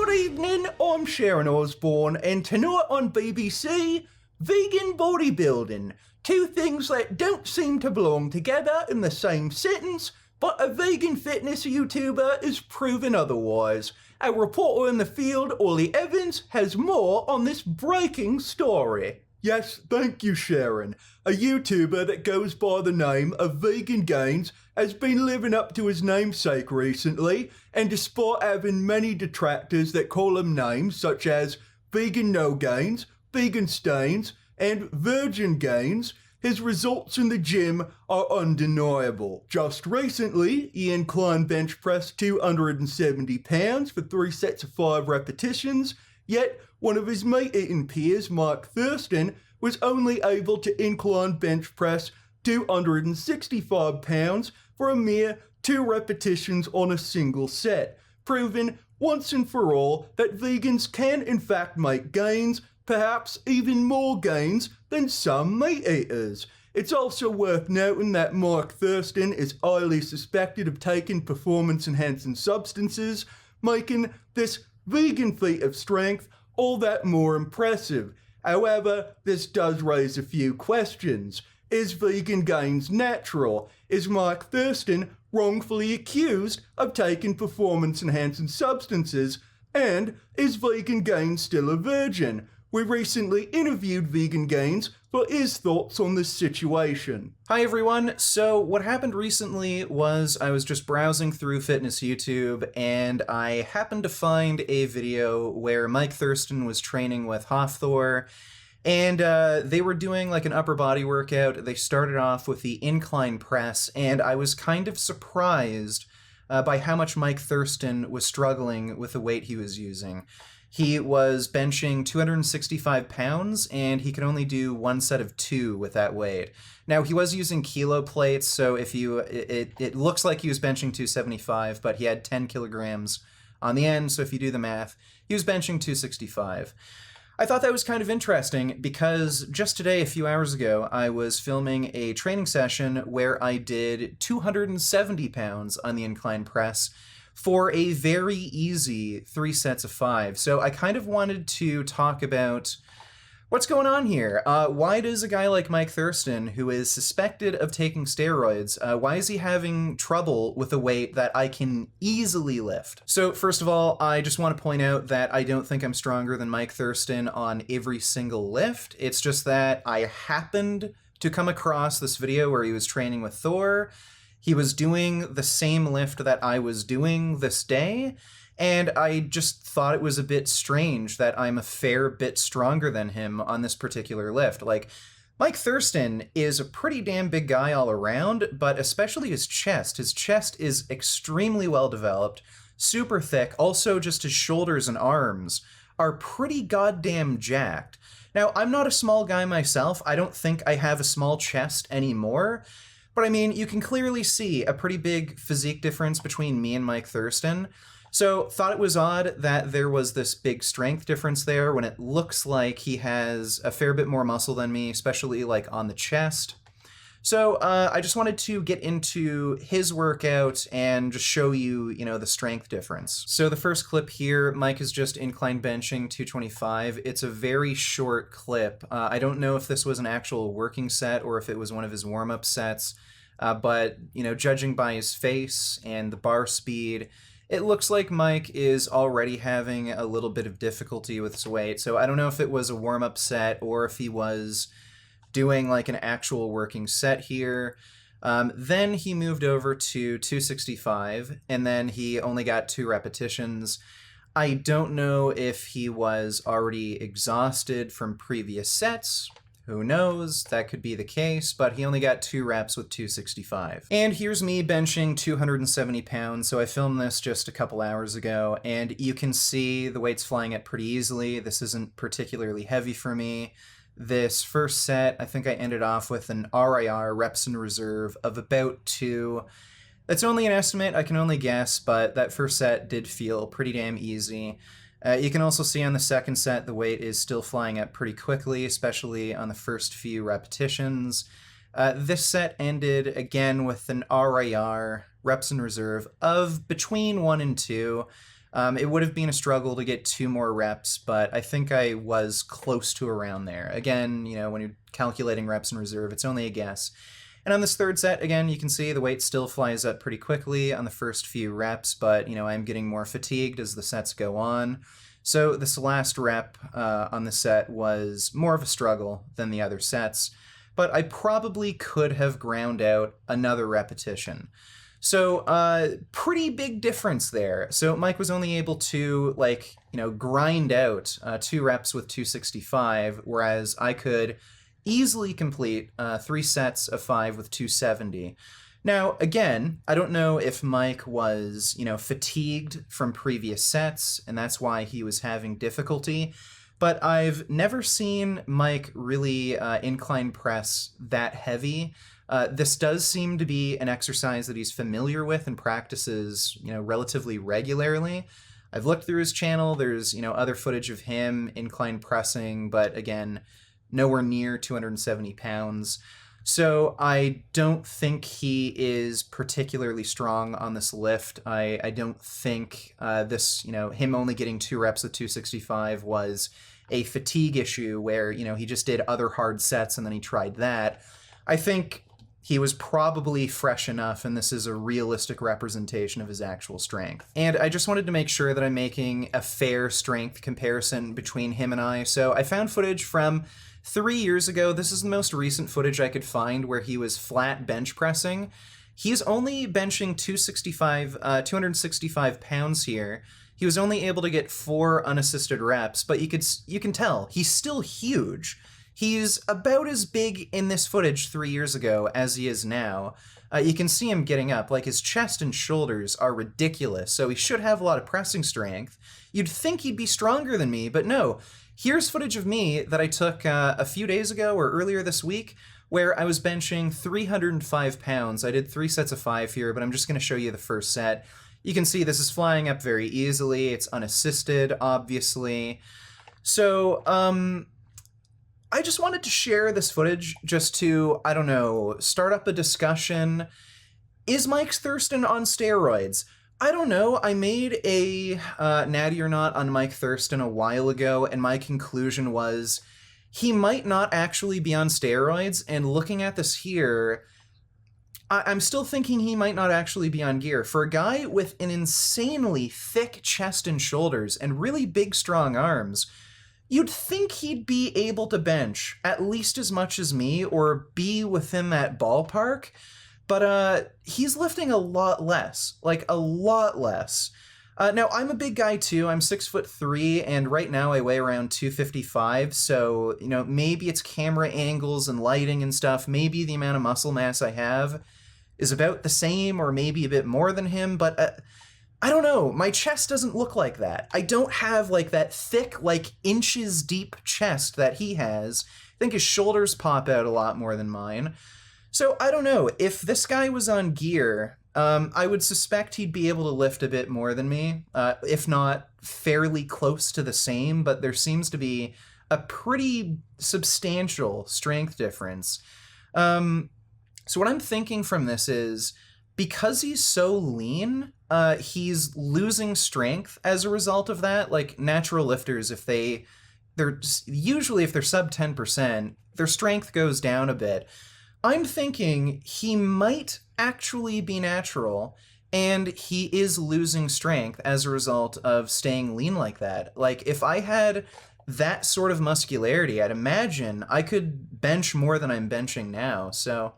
Good evening, I'm Sharon Osbourne, and tonight on BBC, vegan bodybuilding. Two things that don't seem to belong together in the same sentence, but a vegan fitness YouTuber is proven otherwise. Our reporter in the field, Ollie Evans, has more on this breaking story. Yes, thank you, Sharon. A YouTuber that goes by the name of Vegan Gains has been living up to his namesake recently, and despite having many detractors that call him names such as Vegan No Gains, Vegan Stains, and Virgin Gains, his results in the gym are undeniable. Just recently, he incline bench pressed 270 pounds for 3 sets of 5 repetitions, yet one of his meat-eating peers, Mike Thurston, was only able to incline bench press 265 pounds for a mere 2 repetitions on a single set, proving once and for all that vegans can in fact make gains, perhaps even more gains than some meat eaters. It's also worth noting that Mike Thurston is highly suspected of taking performance-enhancing substances, making this vegan feat of strength all that more impressive. However, this does raise a few questions. Is Vegan Gains natural? Is Mike Thurston wrongfully accused of taking performance-enhancing substances? And is Vegan Gains still a virgin? We recently interviewed Vegan Gains for his thoughts on this situation. Hi everyone. So what happened recently was I was just browsing through fitness YouTube and I happened to find a video where Mike Thurston was training with Hafthor, and they were doing like an upper body workout. They started off with the incline press, and I was kind of surprised by how much Mike Thurston was struggling with the weight he was using. He was benching 265 pounds, and he could only do 1 set of 2 with that weight. Now, he was using kilo plates, so if you, it looks like he was benching 275, but he had 10 kilograms on the end, so if you do the math, he was benching 265. I thought that was kind of interesting because just today, a few hours ago, I was filming a training session where I did 270 pounds on the incline press for a very easy 3 sets of 5. So I kind of wanted to talk about what's going on here. Why does a guy like Mike Thurston, who is suspected of taking steroids, why is he having trouble with a weight that I can easily lift? So first of all, I just want to point out that I don't think I'm stronger than Mike Thurston on every single lift. It's just that I happened to come across this video where he was training with Thor. He was doing the same lift that I was doing this day, and I just thought it was a bit strange that I'm a fair bit stronger than him on this particular lift. Like, Mike Thurston is a pretty damn big guy all around, but especially his chest. His chest is extremely well developed, super thick. Also, just his shoulders and arms are pretty goddamn jacked. Now, I'm not a small guy myself. I don't think I have a small chest anymore. But I mean, you can clearly see a pretty big physique difference between me and Mike Thurston. So thought it was odd that there was this big strength difference there when it looks like he has a fair bit more muscle than me, especially like on the chest. So I just wanted to get into his workout and just show you, the strength difference. So the first clip here, Mike is just incline benching 225. It's a very short clip. I don't know if this was an actual working set or if it was one of his warm-up sets, but, judging by his face and the bar speed, it looks like Mike is already having a little bit of difficulty with his weight. So I don't know if it was a warm-up set or if he was doing like an actual working set here. Then he moved over to 265, and then he only got 2 repetitions. I don't know if he was already exhausted from previous sets. Who knows? That could be the case, but he only got 2 reps with 265. And here's me benching 270 pounds. So I filmed this just a couple hours ago, and you can see the weight's flying up pretty easily. This isn't particularly heavy for me. This first set, I think I ended off with an RIR, reps in reserve, of about 2. That's only an estimate, I can only guess, but that first set did feel pretty damn easy. You can also see on the second set the weight is still flying up pretty quickly, especially on the first few repetitions. This set ended again with an RIR, reps in reserve, of between 1 and 2. It would have been a struggle to get 2 more reps, but I think I was close to around there. Again, when you're calculating reps in reserve, it's only a guess. And on this third set, again, you can see the weight still flies up pretty quickly on the first few reps, but, I'm getting more fatigued as the sets go on. So this last rep on the set was more of a struggle than the other sets, but I probably could have ground out another repetition. So pretty big difference there. So Mike was only able to grind out 2 reps with 265, whereas I could easily complete 3 sets of 5 with 270. Now, again, I don't know if Mike was, fatigued from previous sets, and that's why he was having difficulty, but I've never seen Mike really incline press that heavy. This does seem to be an exercise that he's familiar with and practices, relatively regularly. I've looked through his channel. There's, other footage of him incline pressing, but again, nowhere near 270 pounds. So I don't think he is particularly strong on this lift. I don't think this, him only getting 2 reps with 265 was a fatigue issue where, he just did other hard sets and then he tried that. I think he was probably fresh enough, and this is a realistic representation of his actual strength. And I just wanted to make sure that I'm making a fair strength comparison between him and I. So I found footage from 3 years ago. This is the most recent footage I could find where he was flat bench pressing. He's only benching 265 pounds here. He was only able to get 4 unassisted reps, but you can tell he's still huge. He's about as big in this footage 3 years ago as he is now. You can see him getting up. His chest and shoulders are ridiculous, so he should have a lot of pressing strength. You'd think he'd be stronger than me, but no. Here's footage of me that I took a few days ago or earlier this week where I was benching 305 pounds. I did 3 sets of 5 here, but I'm just going to show you the first set. You can see this is flying up very easily. It's unassisted, obviously. So, I just wanted to share this footage just to, start up a discussion. Is Mike Thurston on steroids? I don't know. I made a Natty or Not on Mike Thurston a while ago, and my conclusion was he might not actually be on steroids, and looking at this here, I'm still thinking he might not actually be on gear. For a guy with an insanely thick chest and shoulders and really big, strong arms, you'd think he'd be able to bench at least as much as me or be within that ballpark, but he's lifting a lot less, a lot less. Now, I'm a big guy too. I'm 6'3", and right now I weigh around 255, so, maybe it's camera angles and lighting and stuff. Maybe the amount of muscle mass I have is about the same or maybe a bit more than him, but I don't know. My chest doesn't look like that. I don't have that thick, inches deep chest that he has. I think his shoulders pop out a lot more than mine. So I don't know. If this guy was on gear, I would suspect he'd be able to lift a bit more than me, if not fairly close to the same, but there seems to be a pretty substantial strength difference. So what I'm thinking from this is, because he's so lean, he's losing strength as a result of that. Natural lifters, if they're sub 10%, their strength goes down a bit. I'm thinking he might actually be natural, and he is losing strength as a result of staying lean like that. If I had that sort of muscularity, I'd imagine I could bench more than I'm benching now. So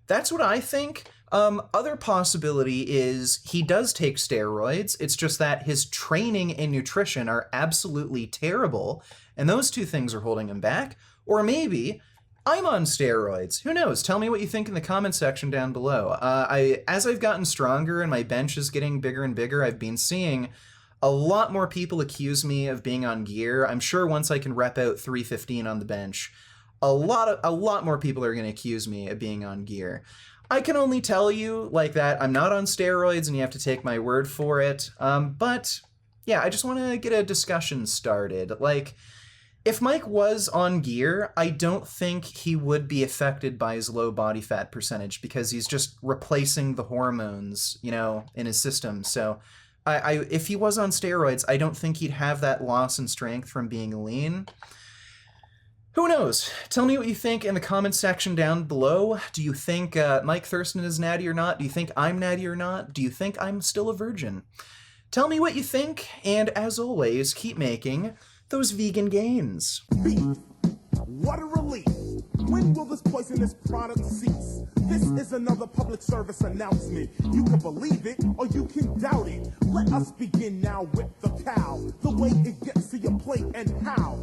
that's what I think. Other possibility is he does take steroids. It's just that his training and nutrition are absolutely terrible, and those two things are holding him back. Or maybe I'm on steroids. Who knows? Tell me what you think in the comment section down below. As I've gotten stronger and my bench is getting bigger and bigger, I've been seeing a lot more people accuse me of being on gear. I'm sure once I can rep out 315 on the bench, a lot more people are going to accuse me of being on gear. I can only tell you that I'm not on steroids and you have to take my word for it. But yeah, I just want to get a discussion started. If Mike was on gear, I don't think he would be affected by his low body fat percentage because he's just replacing the hormones, in his system. So If he was on steroids, I don't think he'd have that loss in strength from being lean. Who knows? Tell me what you think in the comments section down below. Do you think Mike Thurston is natty or not? Do you think I'm natty or not? Do you think I'm still a virgin? Tell me what you think, and as always, keep making those vegan gains. Beef. What a relief. When will this poisonous product cease? This is another public service announcement. You can believe it or you can doubt it. Let us begin now with the cow. The way it gets to your plate and how.